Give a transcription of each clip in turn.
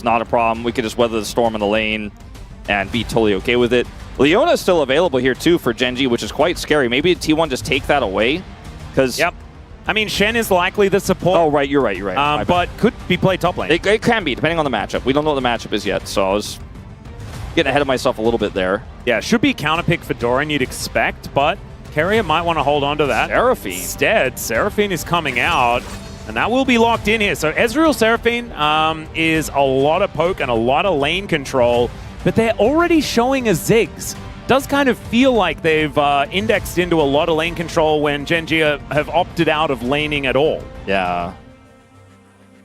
It's not a problem. We could just weather the storm in the lane and be totally okay with it. Leona is still available here too for Gen.G, which is quite scary. Maybe T1 just take that away because. Yep. I mean, Shen is likely the support. Oh, right. You're right. You're right. But could be played top lane. It can be, depending on the matchup. We don't know what the matchup is yet, so I was getting ahead of myself a little bit there. Yeah, should be counter pick for Doran, you'd expect, but Keria might want to hold on to that. Seraphine. Instead, Seraphine is coming out, and that will be locked in here. So Ezreal Seraphine is a lot of poke and a lot of lane control, but they're already showing a Ziggs. Does kind of feel like they've indexed into a lot of lane control when Gen.G have opted out of laning at all. Yeah.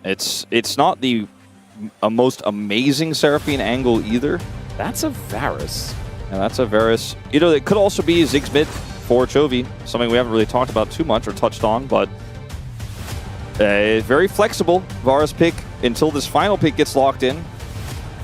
It's not the most amazing Seraphine angle either. That's a Varus. Yeah, that's a Varus. You know, it could also be Ziggs mid for Chovy, something we haven't really talked about too much or touched on, but a very flexible Varus pick until this final pick gets locked in.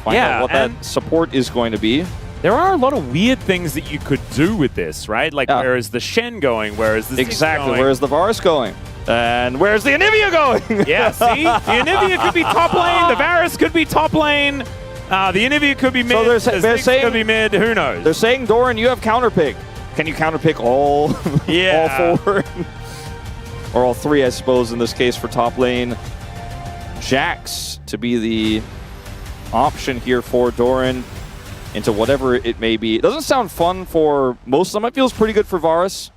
Find out what that support is going to be. There are a lot of weird things that you could do with this, right? Like, where is the Shen going? Where is the Ziggs going? Where is the Varus going? And where's the Anivia going? Yeah, see? The Anivia could be top lane. The Varus could be top lane. The Anivia could be mid. So the Ziggs could be mid. Who knows? They're saying, Doran, you have counterpick. Can you counterpick all, all four? Or all three, I suppose, in this case for top lane. Jax to be the option here for Doran into whatever it may be. It doesn't sound fun for most of them. It feels pretty good for Varus.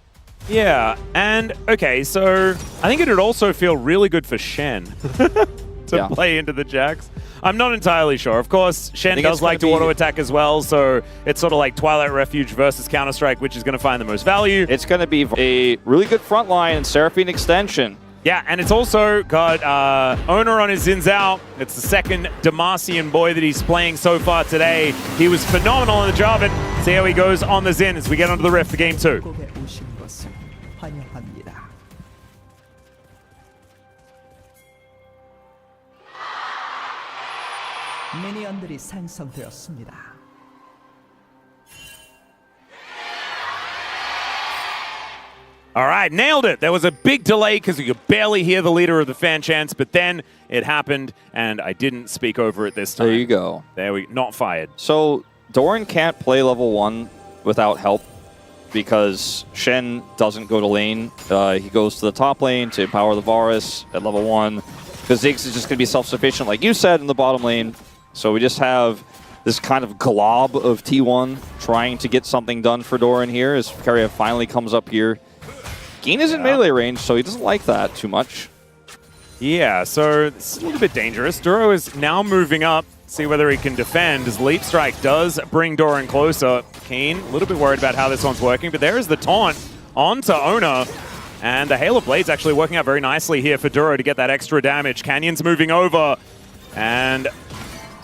Yeah, and okay, so I think it would also feel really good for Shen to play into the Jax. I'm not entirely sure. Of course, Shen does like to auto-attack as well, so it's sort of like Twilight Refuge versus Counter-Strike, which is going to find the most value. It's going to be a really good front line and Seraphine extension. Yeah, and it's also got Oner on his Xin Zhao. It's the second Demacian boy that he's playing so far today. He was phenomenal in the job, and see how he goes on the Xin as we get onto the Rift for Game 2. 미니언들이 생성되었습니다. All right, nailed it. There was a big delay because you could barely hear the leader of the fan chants, but then it happened, and I didn't speak over it this time. There you go. Not fired. So Doran can't play level 1 without help because Shen doesn't go to lane. He goes to the top lane to empower the Varus at level 1 because Ziggs is just going to be self-sufficient, like you said, in the bottom lane. So we just have this kind of glob of T1 trying to get something done for Doran here as Keria finally comes up here. Geen is in melee range, so he doesn't like that too much. Yeah, so it's a little bit dangerous. Duro is now moving up, see whether he can defend, as Leap Strike does bring Doran closer. Keen, a little bit worried about how this one's working, but there is the taunt onto Oner. And the Hail of Blade's actually working out very nicely here for Duro to get that extra damage. Canyon's moving over, and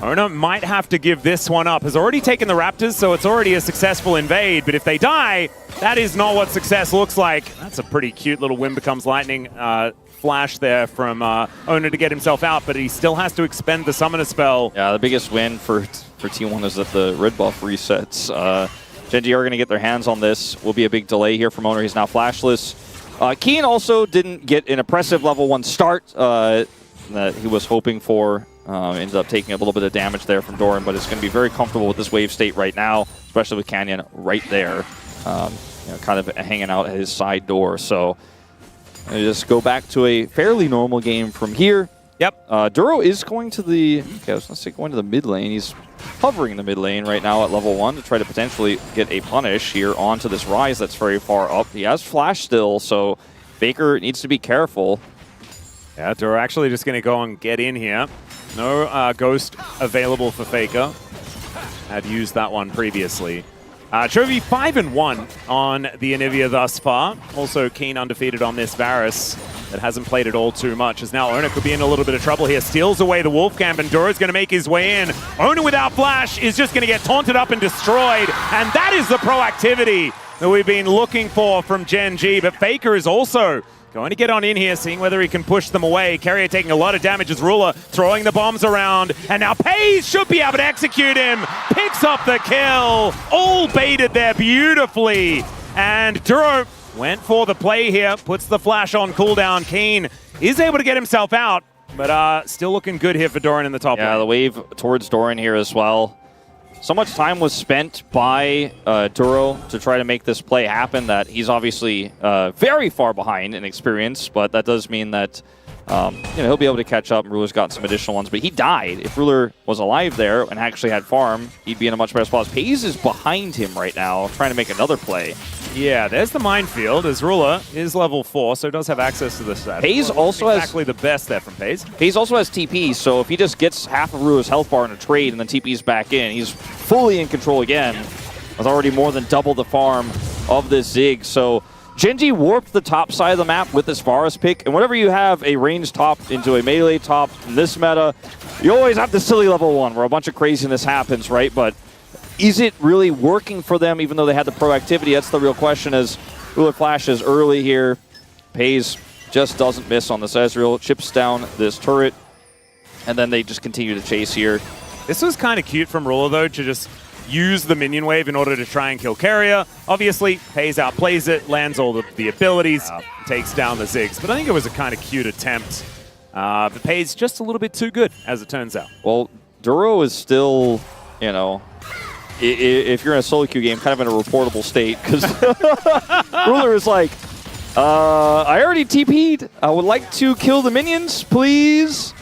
Oner might have to give this one up. Has already taken the Raptors, so it's already a successful invade. But if they die, that is not what success looks like. That's a pretty cute little Wind Becomes Lightning flash there from Oner to get himself out, but he still has to expend the Summoner spell. Yeah, the biggest win for T1 is that the red buff resets. Gen.G are going to get their hands on this. Will be a big delay here from Oner. He's now flashless. Keen also didn't get an impressive level 1 start that he was hoping for. Ended up taking a little bit of damage there from Doran, but it's going to be very comfortable with this wave state right now, especially with Canyon right there, kind of hanging out at his side door. So just go back to a fairly normal game from here. Yep. Duro is going to the, okay, I was going to say going to the mid lane. He's hovering in the mid lane right now at level 1 to try to potentially get a punish here onto this Rise that's very far up. He has Flash still, so Faker needs to be careful. Yeah, Duro actually just going to go and get in here. No Ghost available for Faker. Had used that one previously. Chovy 5-1 on the Anivia thus far. Also Keen undefeated on this Varus that hasn't played it all too much. As now Oner could be in a little bit of trouble here. Steals away the Wolf Camp, and Duro's going to make his way in. Oner without Flash is just going to get taunted up and destroyed. And that is the proactivity that we've been looking for from Gen.G. But Faker is also going to get on in here, seeing whether he can push them away. Keria taking a lot of damage as Ruler throwing the bombs around. And now Pays should be able to execute him. Picks up the kill. All baited there beautifully. And Duro went for the play here. Puts the flash on cooldown. Keen is able to get himself out. but still looking good here for Doran in the top lane. Yeah, the wave towards Doran here as well. So much time was spent by Duro to try to make this play happen that he's obviously very far behind in experience, but that does mean that he'll be able to catch up. Ruler's got some additional ones, but he died. If Ruler was alive there and actually had farm, he'd be in a much better spot. Pays is behind him right now, trying to make another play. Yeah, there's the minefield, as Ruler is level 4, so does have access to this set. Pays also has exactly the best there from Pays. Pays also has TP, so if he just gets half of Ruler's health bar in a trade and then TP's back in, he's fully in control again with already more than double the farm of this Zig. So Gen.G warped the top side of the map with this Varus pick, and whenever you have a ranged top into a melee top in this meta, you always have the silly level 1 where a bunch of craziness happens, right? But is it really working for them even though they had the proactivity? That's the real question as Ruler flashes early here. Pays just doesn't miss on this Ezreal, chips down this turret, and then they just continue to chase here. This was kind of cute from Ruler, though, to just use the minion wave in order to try and kill Keria. Obviously, Pays outplays it, lands all the abilities, takes down the Ziggs. But I think it was a kind of cute attempt. But Pays just a little bit too good, as it turns out. Well, Duro is still, if you're in a solo queue game, kind of in a reportable state, because Ruler is like, I already TP'd. I would like to kill the minions, please.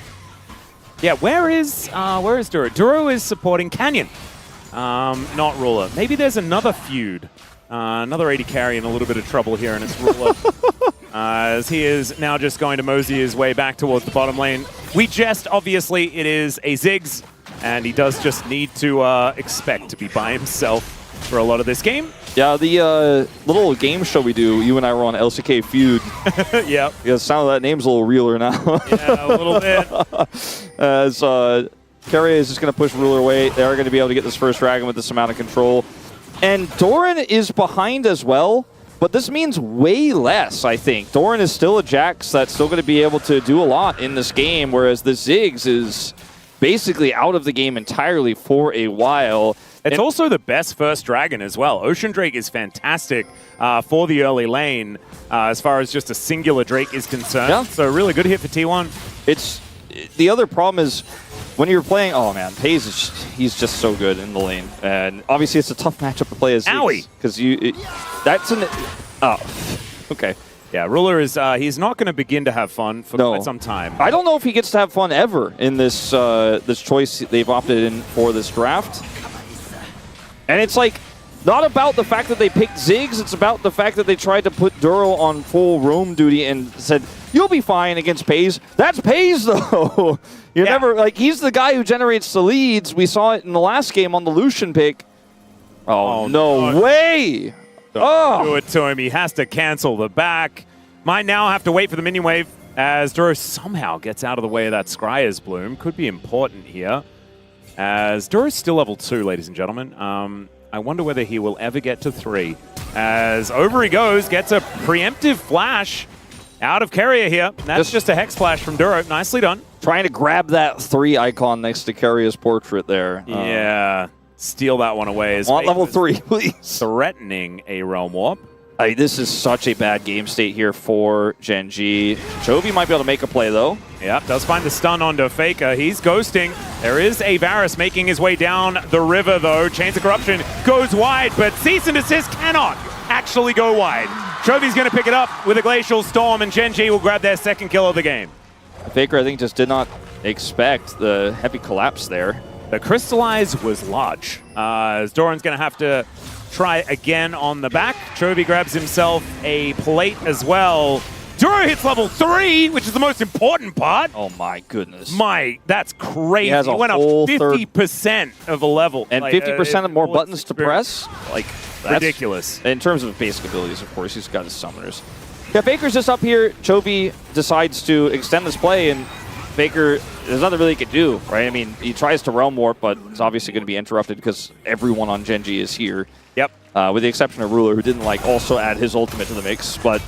Yeah, where is Duro? Duro is supporting Canyon. Not Ruler. Maybe there's another feud. Another AD carry in a little bit of trouble here, and it's Ruler. As he is now just going to mosey his way back towards the bottom lane. Obviously, it is a Ziggs, and he does just need to expect to be by himself for a lot of this game. Yeah, the little game show we do, you and I were on LCK Feud. Yep. Yeah, the sound of that name's a little realer now. Yeah, a little bit. As Keria is just going to push Ruler away. They are going to be able to get this first dragon with this amount of control. And Doran is behind as well, but this means way less, I think. Doran is still a Jax that's still going to be able to do a lot in this game, whereas the Ziggs is basically out of the game entirely for a while. It's also the best first dragon as well. Ocean Drake is fantastic for the early lane as far as just a singular Drake is concerned. Yeah. So really good hit for T1. The other problem is when you're playing, oh man, Pays he's just so good in the lane, and obviously it's a tough matchup to play as Owie! Because okay. Yeah, Ruler is he's not going to begin to have fun for quite some time. I don't know if he gets to have fun ever in this this choice they've opted in for this draft. And it's like not about the fact that they picked Ziggs, it's about the fact that they tried to put Duro on full roam duty and said, you'll be fine against Pays. That's Pays, though. He's the guy who generates the leads. We saw it in the last game on the Lucian pick. Oh, no way. Don't do it to him. He has to cancel the back. Might now have to wait for the minion wave as Duro somehow gets out of the way of that Scryer's Bloom. Could be important here. As Duro's still level 2, ladies and gentlemen. I wonder whether he will ever get to 3. As over he goes, gets a preemptive flash out of Keria here. That's just a Hex Flash from Duro. Nicely done. Trying to grab that 3 icon next to Keria's portrait there. Yeah. Steal that one away. Want level 3, please. Threatening a Realm Warp. This is such a bad game state here for Gen.G. Chovy might be able to make a play, though. Yep, does find the stun onto Faker. He's ghosting. There is a Varus making his way down the river, though. Chains of Corruption goes wide, but Cease and Desist cannot actually go wide. Chovy's going to pick it up with a Glacial Storm, and Gen.G will grab their second kill of the game. Faker, I think, just did not expect the heavy collapse there. The Crystallize was large. As Doran's going to have to try again on the back. Chovy grabs himself a plate as well. Duro hits level 3, which is the most important part. Oh my goodness. That's crazy. He has a he went up whole 50% of a level. And 50% more buttons to press? That's ridiculous. In terms of basic abilities, of course, he's got his summoners. Yeah, Faker's just up here. Chovy decides to extend this play, and Faker, there's nothing really he could do, right? I mean, he tries to Realm Warp, but it's obviously going to be interrupted because everyone on Gen.G is here. Yep. With the exception of Ruler, who didn't also add his ultimate to the mix. But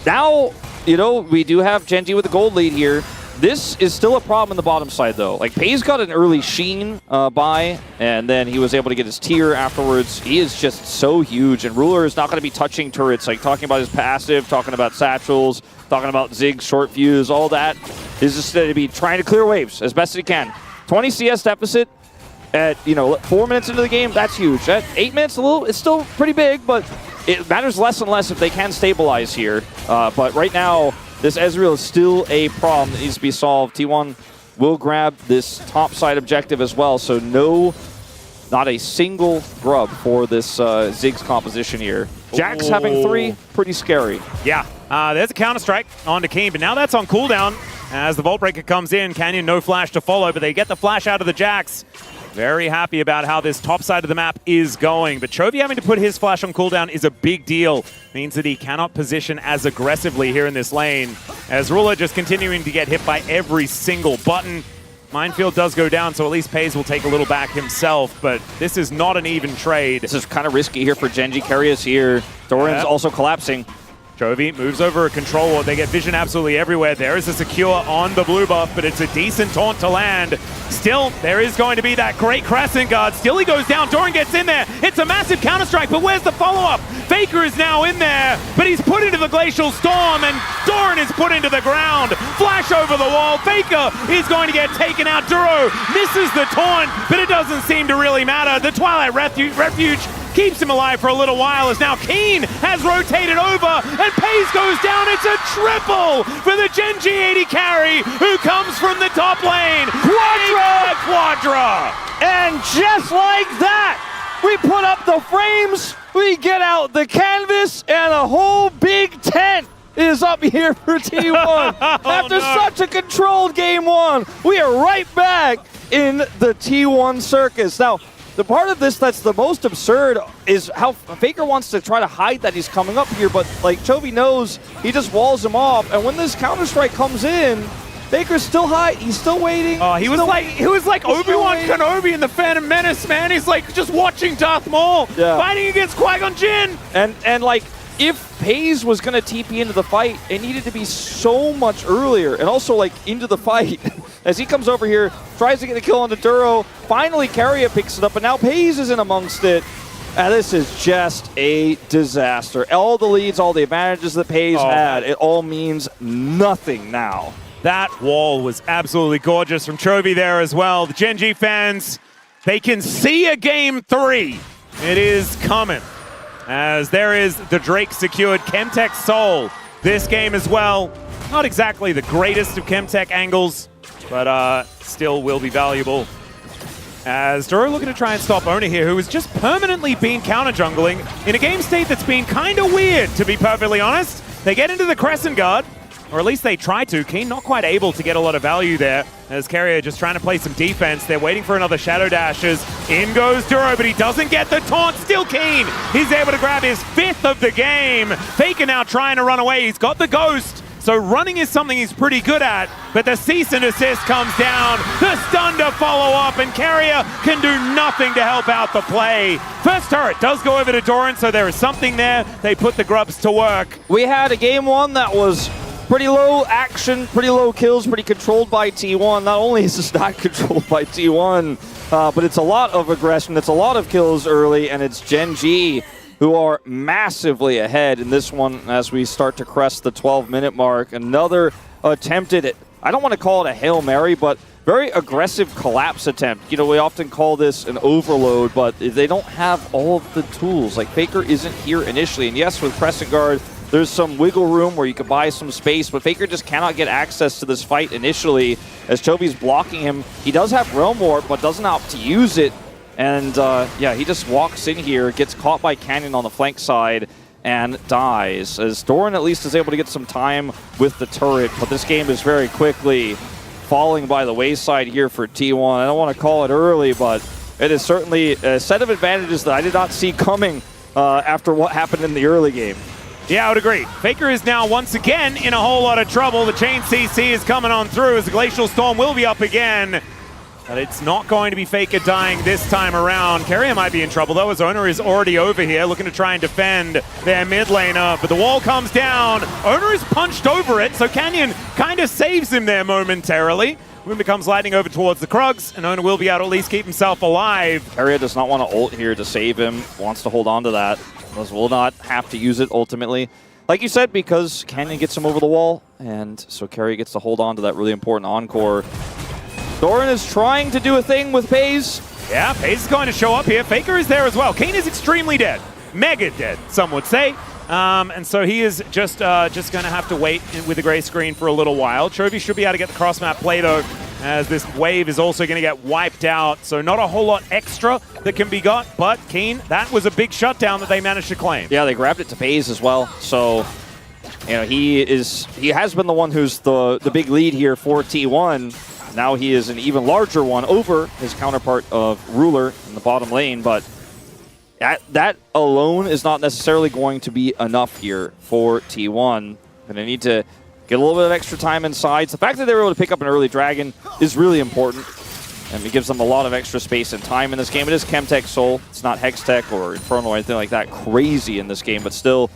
now, we do have Gen.G with the gold lead here. This is still a problem in the bottom side, though. Pays got an early Sheen buy, and then he was able to get his tier afterwards. He is just so huge, and Ruler is not going to be touching turrets, talking about his passive, talking about satchels, talking about Zig, short fuse, all that. Is just to be trying to clear waves as best as he can. 20 CS deficit at 4 minutes into the game, that's huge. At 8 minutes, it's still pretty big, but it matters less and less if they can stabilize here. But right now, this Ezreal is still a problem that needs to be solved. T1 will grab this top side objective as well, so not a single grub for this Ziggs composition here. Jax having 3, pretty scary. Yeah, there's a counter-strike onto Keen, but now that's on cooldown. As the Vault Breaker comes in, Canyon no flash to follow, but they get the flash out of the Jax. Very happy about how this top side of the map is going, but Chovy having to put his flash on cooldown is a big deal. Means that he cannot position as aggressively here in this lane. As Rula just continuing to get hit by every single button. Minefield does go down, so at least Pays will take a little back himself, but this is not an even trade. This is kind of risky here for Gen.G. Keria's here. Doran's also collapsing. Chovy moves over a control. They get vision absolutely everywhere. There is a secure on the blue buff, but it's a decent taunt to land. Still, there is going to be that great Crescent Guard. Still he goes down. Doran gets in there. It's a massive counter-strike, but where's the follow-up? Faker is now in there, but he's put into the Glacial Storm, and Doran is put into the ground. Flash over the wall. Faker is going to get taken out. Duro misses the taunt, but it doesn't seem to really matter. The Twilight Refuge keeps him alive for a little while as now Keen has rotated over and Pays goes down. It's a triple for the Gen.G AD carry who comes from the top lane. Quadra! And just like that, we put up the frames, we get out the canvas, and a whole big tent is up here for T1. After such a controlled game 1, we are right back in the T1 circus. Now, the part of this that's the most absurd is how Faker wants to try to hide that he's coming up here, but like Chovy knows, he just walls him off, and when this Counter-Strike comes in, Faker's still high, he's still waiting. Oh, he was like Obi-Wan Kenobi in the Phantom Menace, man. He's like just watching Darth Maul fighting against Qui-Gon Jinn. And like, if Pays was going to TP into the fight, it needed to be so much earlier, and also like into the fight. As he comes over here, tries to get the kill on the Duro, finally Keria picks it up, and now Pays is in amongst it. And this is just a disaster. All the leads, all the advantages that Pays had, it all means nothing now. That wall was absolutely gorgeous from Chovy there as well. The Gen.G fans, they can see a game 3. It is coming. As there is the Drake secured Chemtech Soul this game as well. Not exactly the greatest of Chemtech angles, but still will be valuable. As Duro looking to try and stop Oner here, who has just permanently been counter-jungling in a game state that's been kind of weird, to be perfectly honest. They get into the Crescent Guard, or at least they try to. Keen not quite able to get a lot of value there, as Keria just trying to play some defense. They're waiting for another Shadow Dashes. In goes Duro, but he doesn't get the taunt. Still Keen. He's able to grab his 5th of the game. Faker now trying to run away. He's got the Ghost. So running is something he's pretty good at, but the cease and desist comes down, the stun to follow up, and Keria can do nothing to help out the play. First turret does go over to Doran, so there is something there. They put the grubs to work. We had a game 1 that was pretty low action, pretty low kills, pretty controlled by T1. Not only is this not controlled by T1, but it's a lot of aggression, it's a lot of kills early, and it's Gen.G who are massively ahead in this one as we start to crest the 12-minute mark. Another attempted, I don't want to call it a Hail Mary, but very aggressive collapse attempt. You know, we often call this an overload, but they don't have all of the tools. Like, Faker isn't here initially, and yes, with Crescent Guard, there's some wiggle room where you could buy some space, but Faker just cannot get access to this fight initially as Chovy's blocking him. He does have Realm Warp, but doesn't opt to use it. And yeah, he just walks in here, gets caught by Canyon on the flank side, and dies. As Doran at least is able to get some time with the turret, but this game is very quickly falling by the wayside here for T1. I don't want to call it early, but it is certainly a set of advantages that I did not see coming after what happened in the early game. Yeah, I would agree. Faker is now once again in a whole lot of trouble. The chain CC is coming on through as the Glacial Storm will be up again. But it's not going to be Faker dying this time around. Keria might be in trouble though, as Oner is already over here looking to try and defend their mid laner. But the wall comes down. Oner is punched over it, so Canyon kind of saves him there momentarily. Moon becomes lightning over towards the Krugs, and Oner will be able to at least keep himself alive. Keria does not want to ult here to save him, wants to hold on to that. Will not have to use it ultimately. like you said, because Canyon gets him over the wall, and so Keria gets to hold on to that really important encore. Doran is trying to do a thing with FaZe. Yeah, FaZe is going to show up here. Faker is there as well. Kayn is extremely dead. Mega dead, some would say. And so he is just going to have to wait with the gray screen for a little while. Chovy should be able to get the cross-map play, though, as this wave is also going to get wiped out. So not a whole lot extra that can be got, but Keen, that was a big shutdown that they managed to claim. Yeah, they grabbed it to FaZe as well. So, you know, he has been the one who's the big lead here for T1. Now he is an even larger one over his counterpart of Ruler in the bottom lane, but that alone is not necessarily going to be enough here for T1. And they need to get a little bit of extra time inside. The fact that they were able to pick up an early Dragon is really important, and it gives them a lot of extra space and time in this game. It is Chemtech Soul. It's not Hextech or Inferno or anything like that crazy in this game, but still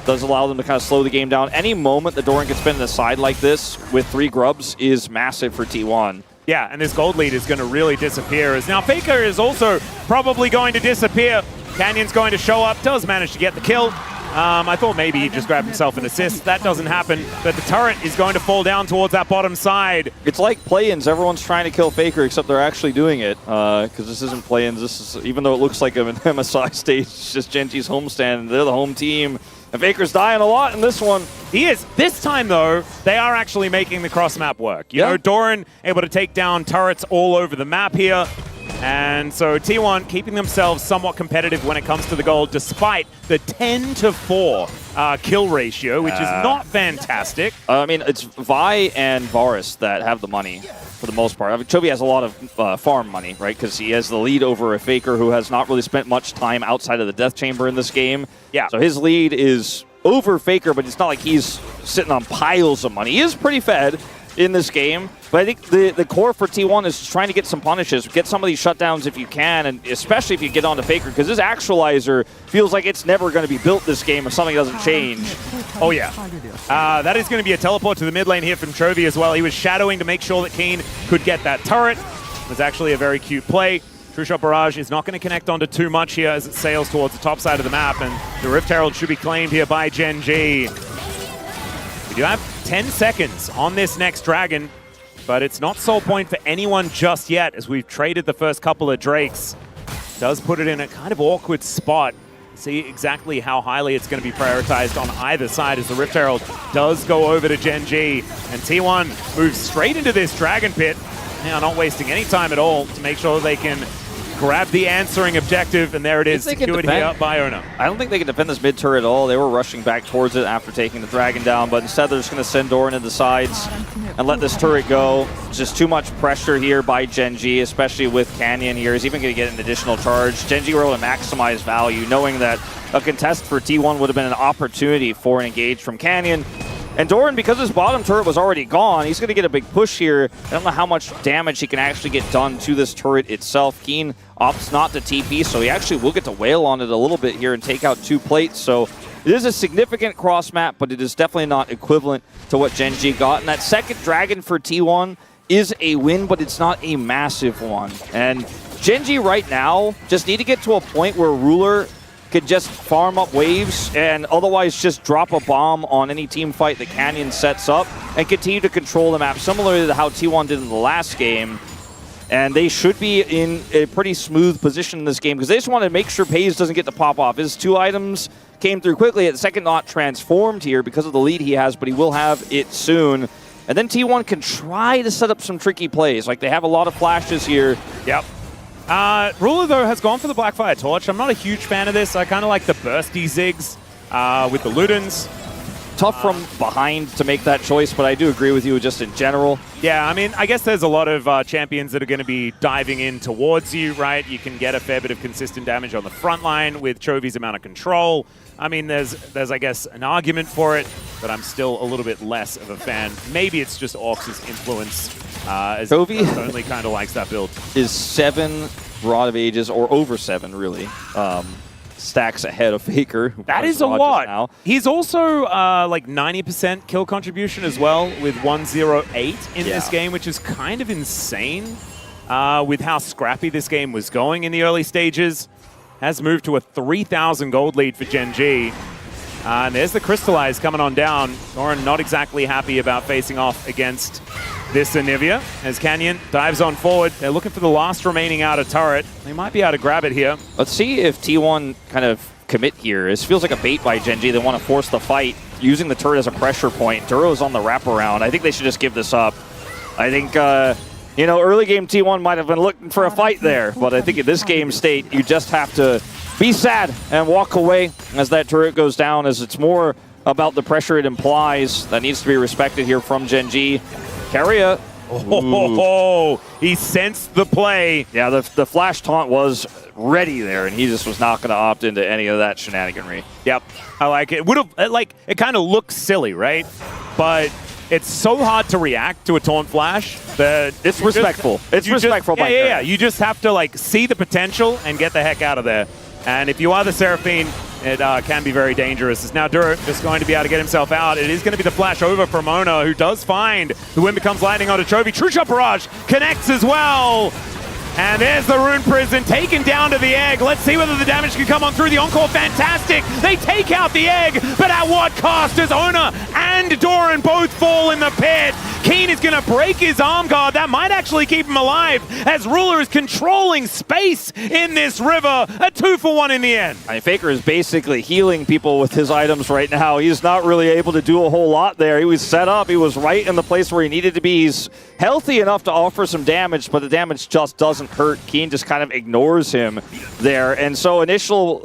does allow them to kind of slow the game down. Any moment that Doran can spin in the side like this with 3 grubs is massive for T1. Yeah, and this gold lead is going to really disappear. As now Faker is also probably going to disappear. Canyon's going to show up, does manage to get the kill. I thought maybe he just grabbed himself an assist. That doesn't happen, but the turret is going to fall down towards that bottom side. It's like play-ins. Everyone's trying to kill Faker, except they're actually doing it. Because this isn't play-ins. This is, even though it looks like an MSI stage, it's just Gen.G's homestand. They're the home team. And Faker's dying a lot in this one. He is. This time, though, they are actually making the cross-map work. You know, Doran able to take down turrets all over the map here. And so T1 keeping themselves somewhat competitive when it comes to the gold, despite the 10-to-4 kill ratio, which is not fantastic. I mean, it's Vi and Varus that have the money for the most part. I mean, Chovy has a lot of farm money, right? Because he has the lead over a Faker who has not really spent much time outside of the Death Chamber in this game. Yeah. So his lead is over Faker, but it's not like he's sitting on piles of money. He is pretty fed in this game. But I think the core for T1 is trying to get some punishes, get some of these shutdowns if you can, and especially if you get onto Faker, because this actualizer feels like it's never going to be built this game if something doesn't change. Oh, yeah. That is going to be a teleport to the mid lane here from Chovy as well. He was shadowing to make sure that Keen could get that turret. It was actually a very cute play. True Shot Barrage is not going to connect onto too much here as it sails towards the top side of the map, and the Rift Herald should be claimed here by Gen.G. We do have 10 seconds on this next Dragon, but it's not soul point for anyone just yet as we've traded the first couple of Drakes. Does put it in a kind of awkward spot. See exactly how highly it's going to be prioritized on either side as the Rift Herald does go over to Gen.G, and T1 moves straight into this Dragon Pit. Now not wasting any time at all to make sure they can grab the answering objective, and there it is, secured here by Oner. I don't think they can defend this mid turret at all. They were rushing back towards it after taking the Dragon down, but instead they're just going to send Doran into the sides and let this turret go. Just too much pressure here by Gen.G, especially with Canyon here. He's even going to get an additional charge. Gen.G were able to maximize value, knowing that a contest for T1 would have been an opportunity for an engage from Canyon. And Doran, because his bottom turret was already gone, he's going to get a big push here. I don't know how much damage he can actually get done to this turret itself. Keen opts not to TP, so he actually will get to wail on it a little bit here and take out 2 plates. So it is a significant cross map, but it is definitely not equivalent to what Gen.G got. And that second Dragon for T1 is a win, but it's not a massive one. And Gen.G right now just need to get to a point where Ruler could just farm up waves and otherwise just drop a bomb on any team fight that Canyon sets up and continue to control the map, similarly to how T1 did in the last game. And they should be in a pretty smooth position in this game because they just want to make sure FaZe doesn't get to pop off. His 2 items came through quickly. At the second, not transformed here because of the lead he has, but he will have it soon. And then T1 can try to set up some tricky plays. Like, they have a lot of flashes here. Yep. Ruler, though, has gone for the Blackfire Torch. I'm not a huge fan of this. I kind of like the bursty zigs with the Ludens. Tough from behind to make that choice, but I do agree with you just in general. Yeah, I mean, I guess there's a lot of champions that are going to be diving in towards you, right? You can get a fair bit of consistent damage on the front line with Chovy's amount of control. I mean, there's I guess, an argument for it, but I'm still a little bit less of a fan. Maybe it's just Orcs' influence, as Chovy only kind of likes that build. Is 7 Rod of Ages, or over 7, really. Stacks ahead of Faker. That is a lot. Now. He's also like 90% kill contribution as well with 108 in this game, which is kind of insane with how scrappy this game was going in the early stages. Has moved to a 3,000 gold lead for Gen.G. And there's the Crystallize coming on down. Oren not exactly happy about facing off against this Anivia. As Canyon dives on forward, they're looking for the last remaining outer turret. They might be able to grab it here. Let's see if T1 kind of commit here. This feels like a bait by Gen.G. They want to force the fight, using the turret as a pressure point. Duro's on the wraparound. I think they should just give this up. I think, you know, early game T1 might have been looking for a fight there, but I think in this game state, you just have to be sad and walk away as that turret goes down, as it's more about the pressure it implies that needs to be respected here from Gen.G. Keria. Oh, he sensed the play. Yeah, the flash taunt was ready there, and he just was not going to opt into any of that shenaniganry. Yep, I like it. Would have, like, it kind of looks silly, right? But it's so hard to react to a taunt flash that it's respectful. It's respectful. Yeah. You just have to like see the potential and get the heck out of there. And if you are the Seraphine, it can be very dangerous. It's now Duro just going to be able to get himself out. It is going to be the flash over from Oner, who does find the wind becomes lightning onto Chovy. True Shot Barrage connects as well. And there's the Rune Prison taken down to the egg. Let's see whether the damage can come on through. The Encore, fantastic. They take out the egg, but at what cost? As Oner and Doran both fall in the pit. Keen is going to break his arm guard. That might actually keep him alive, as Ruler is controlling space in this river. A 2-for-1 in the end. I mean, Faker is basically healing people with his items right now. He's not really able to do a whole lot there. He was set up. He was right in the place where he needed to be. He's healthy enough to offer some damage, but the damage just doesn't hurt. Keen just kind of ignores him there. And so initial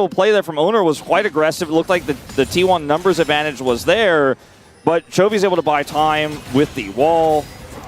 play there from Oner was quite aggressive. It looked like the T1 numbers advantage was there, but Chovy's able to buy time with the wall.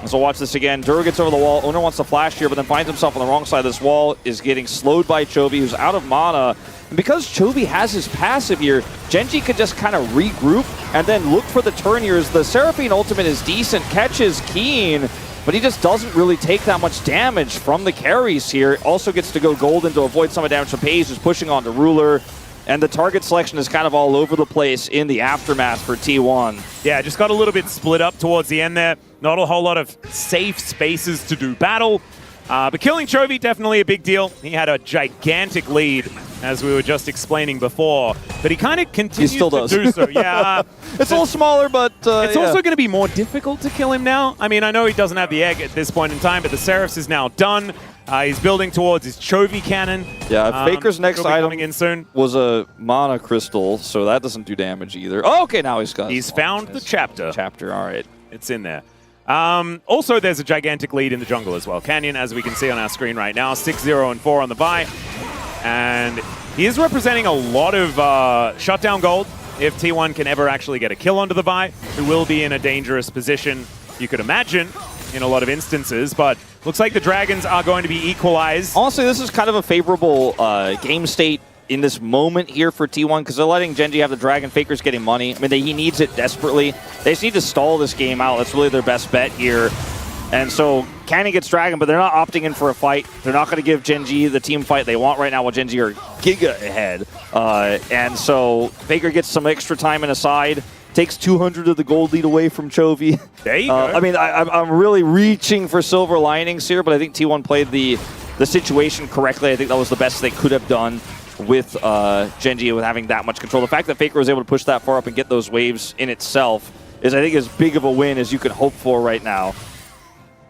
So watch this again. Duro gets over the wall. Oner wants to flash here, but then finds himself on the wrong side of this wall, is getting slowed by Chovy, who's out of mana. And because Chovy has his passive here, Gen.G could just kind of regroup and then look for the turn here. As the Seraphine ultimate is decent, catches Keen, but he just doesn't really take that much damage from the carries here. Also gets to go golden to avoid some of the damage from Paze, who's pushing on to Ruler. And the target selection is kind of all over the place in the aftermath for T1. Yeah, just got a little bit split up towards the end there. Not a whole lot of safe spaces to do battle. But killing Chovy, definitely a big deal. He had a gigantic lead, as we were just explaining before. But he kind of continues to do so. Yeah, it's a little smaller, but it's also going to be more difficult to kill him now. I mean, I know he doesn't have the egg at this point in time, but the Seraphs is now done. He's building towards his Chovy cannon. Yeah, Faker's next item in soon. Was a mana crystal, so that doesn't do damage either. Oh, okay, now he's found the chapter. Chapter, all right. It's in there. Also, there's a gigantic lead in the jungle as well. Canyon, as we can see on our screen right now, 6-0 and 4 on the Vi. And he is representing a lot of shutdown gold. If T1 can ever actually get a kill onto the Vi, who will be in a dangerous position, you could imagine, in a lot of instances. But looks like the Dragons are going to be equalized. Honestly, this is kind of a favorable game state in this moment here for T1, because they're letting Gen.G have the Dragon. Faker's getting money. I mean, he needs it desperately. They just need to stall this game out. That's really their best bet here. And so Canyon gets Dragon, but they're not opting in for a fight. They're not going to give Gen.G the team fight they want right now, while Gen.G are giga ahead. And so Faker gets some extra time in a side, takes 200 of the gold lead away from Chovy. There you go. I mean, I'm really reaching for silver linings here, but I think T1 played the situation correctly. I think that was the best they could have done with Gen.G with having that much control. The fact that Faker was able to push that far up and get those waves in itself is, I think, as big of a win as you could hope for right now.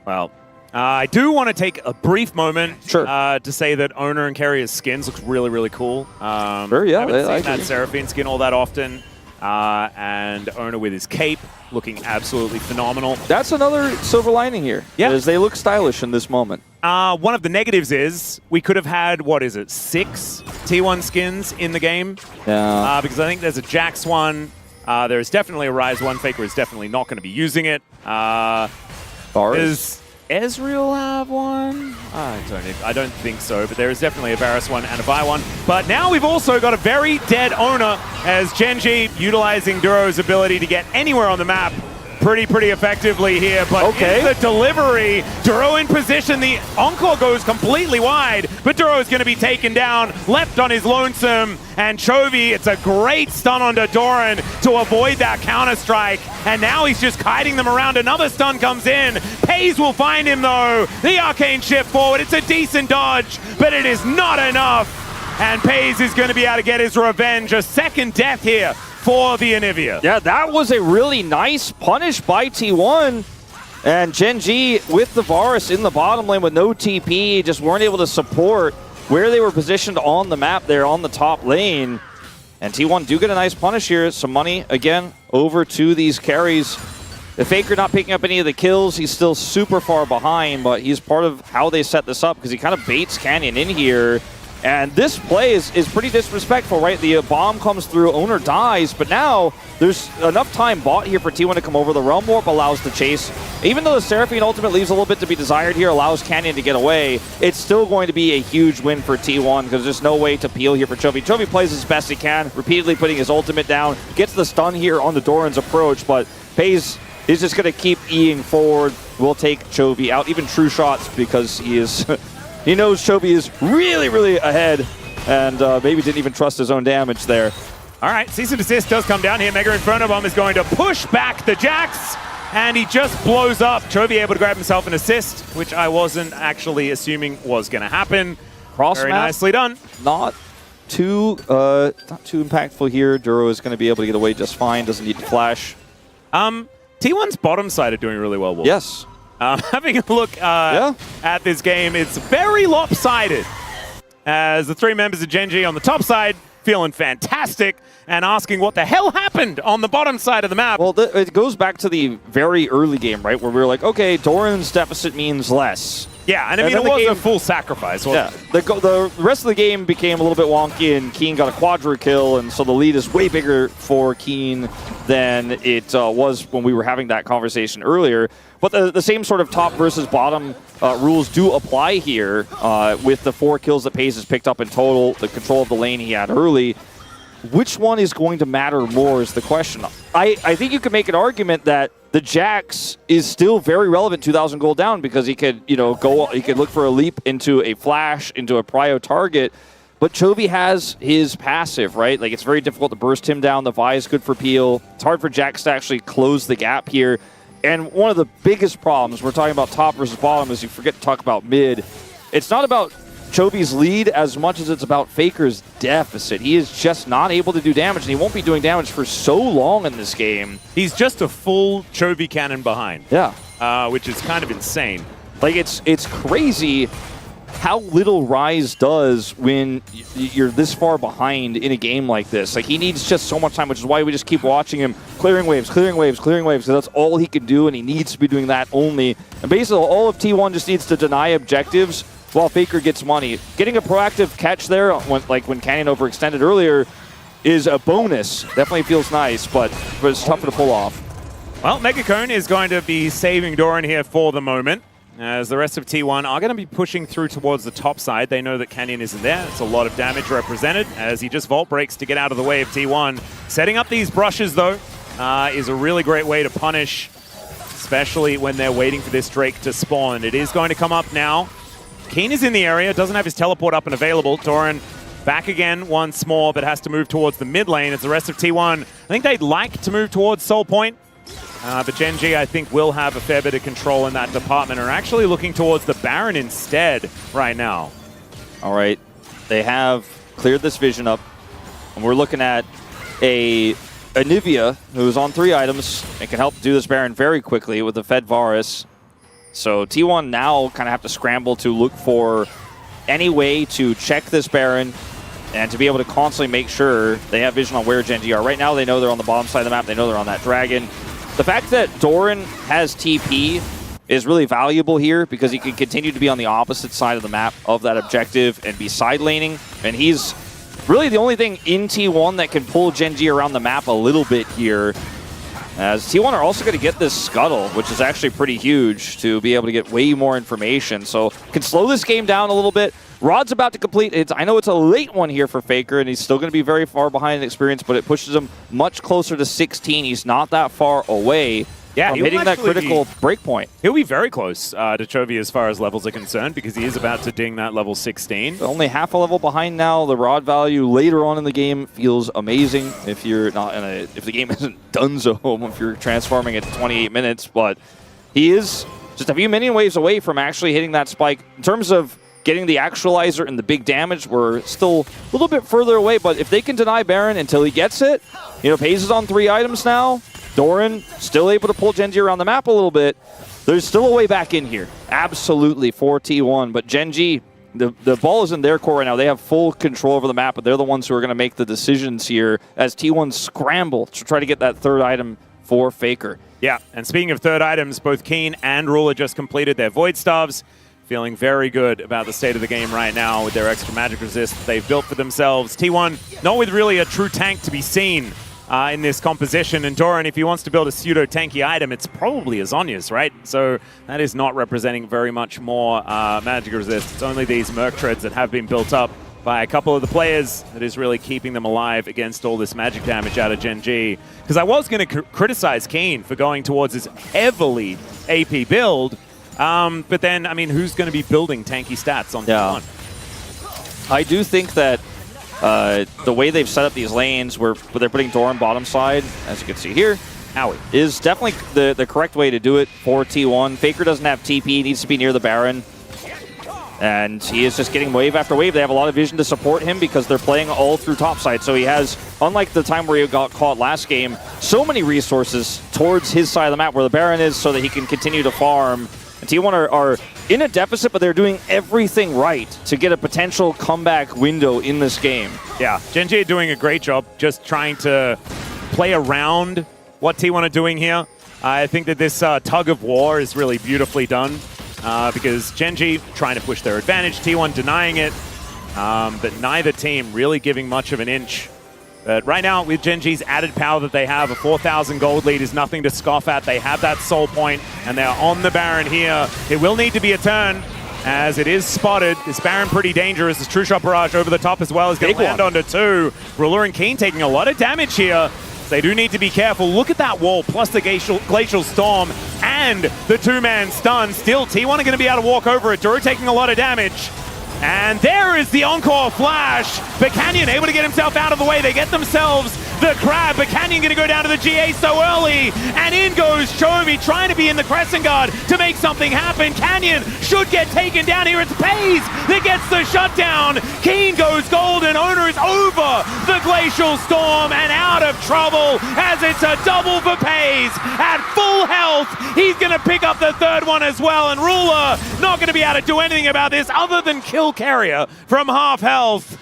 Well, I do want to take a brief moment to say that Oner and Keria's skins looks really, really cool. Sure, yeah. I haven't seen that Seraphine skin all that often. And Oner with his cape looking absolutely phenomenal. That's another silver lining here. Yeah. Is they look stylish in this moment. One of the negatives is we could have had, 6 T1 skins in the game. Yeah. Because I think there's a Jax one. There's definitely a Ryze one. Faker is definitely not going to be using it. Does Ezreal have one? I don't think so, but there is definitely a Varus one and a Vi one. But now we've also got a very dead Oner, as Gen.G utilizing Duro's ability to get anywhere on the map pretty effectively here. But in the delivery, Duro in position. The Encore goes completely wide, but Duro is going to be taken down, left on his lonesome. And Chovy, it's a great stun onto Doran to avoid that counter-strike. And now he's just kiting them around. Another stun comes in. Paze will find him, though. The Arcane shift forward. It's a decent dodge, but it is not enough. And Paze is going to be able to get his revenge. A second death here for the Anivia. Yeah, that was a really nice punish by T1. And Gen.G with the Varus in the bottom lane with no TP, just weren't able to support where they were positioned on the map there on the top lane. And T1 do get a nice punish here. Some money, again, over to these carries. The Faker not picking up any of the kills. He's still super far behind, but he's part of how they set this up because he kind of baits Canyon in here. And this play is pretty disrespectful, right? The bomb comes through, Oner dies, but now there's enough time bought here for T1 to come over. The Realm Warp allows the chase. Even though the Seraphine ultimate leaves a little bit to be desired here, allows Canyon to get away, it's still going to be a huge win for T1 because there's no way to peel here for Chovy. Chovy plays as best he can, repeatedly putting his ultimate down, gets the stun here on the Doran's approach, but FaZe is just going to keep E-ing forward. Will take Chovy out, even true shots, because he is... He knows Chovy is really, really ahead, and maybe didn't even trust his own damage there. All right, cease and desist does come down here. Mega Inferno Bomb is going to push back the Jax, and he just blows up. Chovy able to grab himself an assist, which I wasn't actually assuming was going to happen. Cross Very map, nicely done. Not too impactful here. Duro is going to be able to get away just fine. Doesn't need to flash. T1's bottom side are doing really well, Wolf. Yes. Having a look at this game, it's very lopsided. As the three members of Gen.G on the top side feeling fantastic and asking what the hell happened on the bottom side of the map. Well, it goes back to the very early game, right, where we were like, okay, Doran's deficit means less. Yeah, and I mean, it was a full sacrifice, wasn't it? The rest of the game became a little bit wonky, and Keen got a quadra kill, and so the lead is way bigger for Keen than it was when we were having that conversation earlier. But the same sort of top versus bottom rules do apply here with the 4 kills that FaZe has picked up in total, the control of the lane he had early. Which one is going to matter more is the question. I think you could make an argument that the Jax is still very relevant 2,000 gold down because he could, he could look for a leap into a flash, into a prio target. But Chovy has his passive, right? Like, it's very difficult to burst him down. The Vi is good for peel. It's hard for Jax to actually close the gap here. And one of the biggest problems, we're talking about top versus bottom, is you forget to talk about mid. It's not about Chovy's lead as much as it's about Faker's deficit. He is just not able to do damage, and he won't be doing damage for so long in this game. He's just a full Chovy cannon behind. Yeah. Which is kind of insane. Like, it's crazy how little Rise does when you're this far behind in a game like this. Like, he needs just so much time, which is why we just keep watching him clearing waves, because that's all he can do, and he needs to be doing that only. And basically, all of T1 just needs to deny objectives while Faker gets money. Getting a proactive catch there, when Canyon overextended earlier, is a bonus. Definitely feels nice, but it's tougher to pull off. Well, Megacone is going to be saving Doran here for the moment, as the rest of T1 are going to be pushing through towards the top side. They know that Canyon isn't there. It's a lot of damage represented as he just vault breaks to get out of the way of T1. Setting up these brushes, though, is a really great way to punish, especially when they're waiting for this Drake to spawn. It is going to come up now. Keen is in the area, doesn't have his teleport up and available. Doran back again once more, but has to move towards the mid lane as the rest of T1. I think they'd like to move towards Soul Point. But Gen.G, I think, will have a fair bit of control in that department, are actually looking towards the Baron instead right now. All right. They have cleared this vision up, and we're looking at a Anivia who's on 3 items and can help do this Baron very quickly with the Fed Varus. So T1 now kind of have to scramble to look for any way to check this Baron and to be able to constantly make sure they have vision on where Gen.G are. Right now, they know they're on the bottom side of the map. They know they're on that dragon. The fact that Doran has TP is really valuable here because he can continue to be on the opposite side of the map of that objective and be side laning. And he's really the only thing in T1 that can pull Gen.G around the map a little bit here. As T1 are also going to get this scuttle, which is actually pretty huge to be able to get way more information. So can slow this game down a little bit. Rod's about to complete. I know it's a late one here for Faker, and he's still going to be very far behind in experience, but it pushes him much closer to 16. He's not that far away from hitting that critical breakpoint. He'll be very close to Chovy as far as levels are concerned because he is about to ding that level 16. Only half a level behind now. The Rod value later on in the game feels amazing if you're not if the game isn't donezo, if you're transforming at 28 minutes, but he is just a few minion waves away from actually hitting that spike. In terms of getting the actualizer and the big damage. We're still a little bit further away, but if they can deny Baron until he gets it, you know, Paze is on 3 items now. Doran still able to pull Gen.G around the map a little bit. There's still a way back in here, absolutely, for T1. But Gen.G, the ball is in their court right now. They have full control over the map, but they're the ones who are going to make the decisions here as T1 scramble to try to get that 3rd item for Faker. Yeah, and speaking of 3rd items, both Keen and Ruler just completed their Void Staves. Feeling very good about the state of the game right now with their extra magic resist that they've built for themselves. T1, not with really a true tank to be seen in this composition. And Doran, if he wants to build a pseudo-tanky item, it's probably a Zhonya's, right? So that is not representing very much more magic resist. It's only these Merc Treads that have been built up by a couple of the players that is really keeping them alive against all this magic damage out of Gen.G. Because I was going to criticize Keen for going towards this heavily AP build, but then, I mean, who's going to be building tanky stats on T1? I do think that the way they've set up these lanes, where they're putting Doran bottom side, as you can see here, is definitely the correct way to do it for T1. Faker doesn't have TP, he needs to be near the Baron. And he is just getting wave after wave. They have a lot of vision to support him because they're playing all through topside. So he has, unlike the time where he got caught last game, so many resources towards his side of the map where the Baron is so that he can continue to farm. And T1 are in a deficit, but they're doing everything right to get a potential comeback window in this game. Yeah, Gen.G are doing a great job just trying to play around what T1 are doing here. I think that this tug of war is really beautifully done. Because Gen.G trying to push their advantage, T1 denying it, but neither team really giving much of an inch. But right now, with Gen.G's added power that they have, a 4,000 gold lead is nothing to scoff at. They have that soul point, and they're on the Baron here. It will need to be a turn, as it is spotted. This Baron pretty dangerous. This True Shot Barrage over the top as well is going to land onto 2. Ruler and Keen taking a lot of damage here. They do need to be careful. Look at that wall, plus the Glacial Storm and the 2-man stun. Still, T1 are going to be able to walk over it. Duro taking a lot of damage. And there is the Encore Flash. But Canyon able to get himself out of the way. They get themselves the Crab, but Canyon going to go down to the GA so early. And in goes Chovy, trying to be in the Crescent Guard to make something happen. Canyon should get taken down here. It's Paze that gets the shutdown. Keen goes gold, and Oner is over the Glacial Storm and out of trouble as it's a double for Paze. At full health, he's going to pick up the 3rd one as well. And Ruler not going to be able to do anything about this other than kill Keria from half health.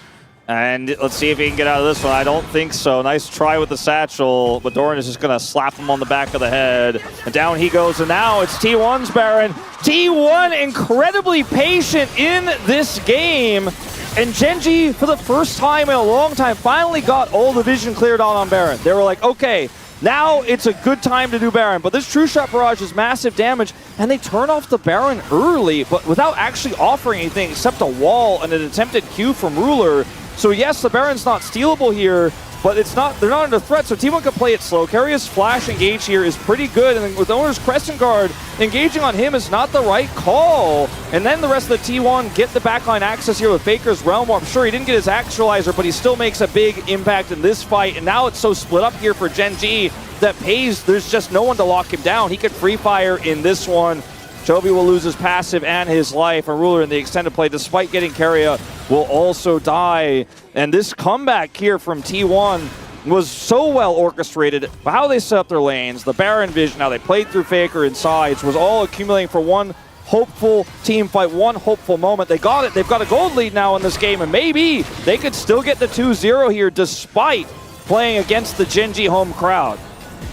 And let's see if he can get out of this one. I don't think so. Nice try with the satchel, but Doran is just going to slap him on the back of the head. And down he goes, and now it's T1's Baron. T1 incredibly patient in this game. And Gen.G, for the first time in a long time, finally got all the vision cleared on Baron. They were like, okay, now it's a good time to do Baron. But this True Shot Barrage is massive damage, and they turn off the Baron early, but without actually offering anything except a wall and an attempted Q from Ruler. So yes, the Baron's not stealable here, but they're not under threat, so T1 can play it slow. Keria's flash engage here is pretty good, and with Oner's Crescent Guard, engaging on him is not the right call. And then the rest of the T1 get the backline access here with Faker's Realm Warp. Sure, he didn't get his actualizer, but he still makes a big impact in this fight, and now it's so split up here for Gen.G that Paze, there's just no one to lock him down. He could free fire in this one. Chovy will lose his passive and his life, and Ruler in the extended play, despite getting Keria, will also die. And this comeback here from T1 was so well orchestrated. How they set up their lanes, the Baron vision, how they played through Faker and sides, was all accumulating for one hopeful team fight, one hopeful moment. They got it. They've got a gold lead now in this game, and maybe they could still get the 2-0 here despite playing against the Gen.G home crowd.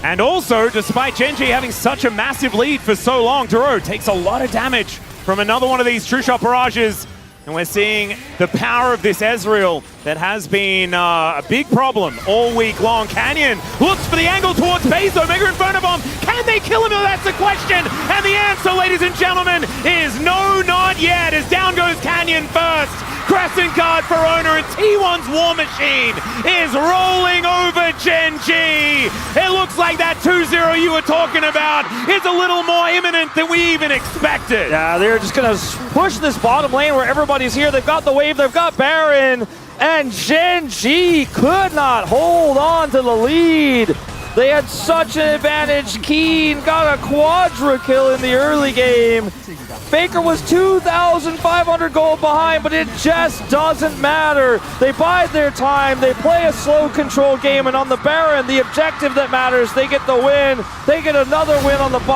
And also, despite Gen.G having such a massive lead for so long, Duro takes a lot of damage from another one of these True Shot Barrages. And we're seeing the power of this Ezreal that has been a big problem all week long. Canyon looks for the angle towards Paze, Mega Inferno Bomb. Can they kill him? That's the question. And the answer, ladies and gentlemen, is no, not yet. As down goes Canyon first. Crescent Guard for Oner, and T1's War Machine is rolling over Gen.G. It looks like that 2-0 you were talking about is a little more imminent than we even expected. Yeah, they're just going to push this bottom lane where everybody's here. They've got the wave, they've got Baron, and Gen.G could not hold on to the lead. They had such an advantage. Keen got a quadra kill in the early game. Faker was 2,500 gold behind, but it just doesn't matter. They bide their time, they play a slow control game, and on the Baron, the objective that matters, they get the win. They get another win on the bottom.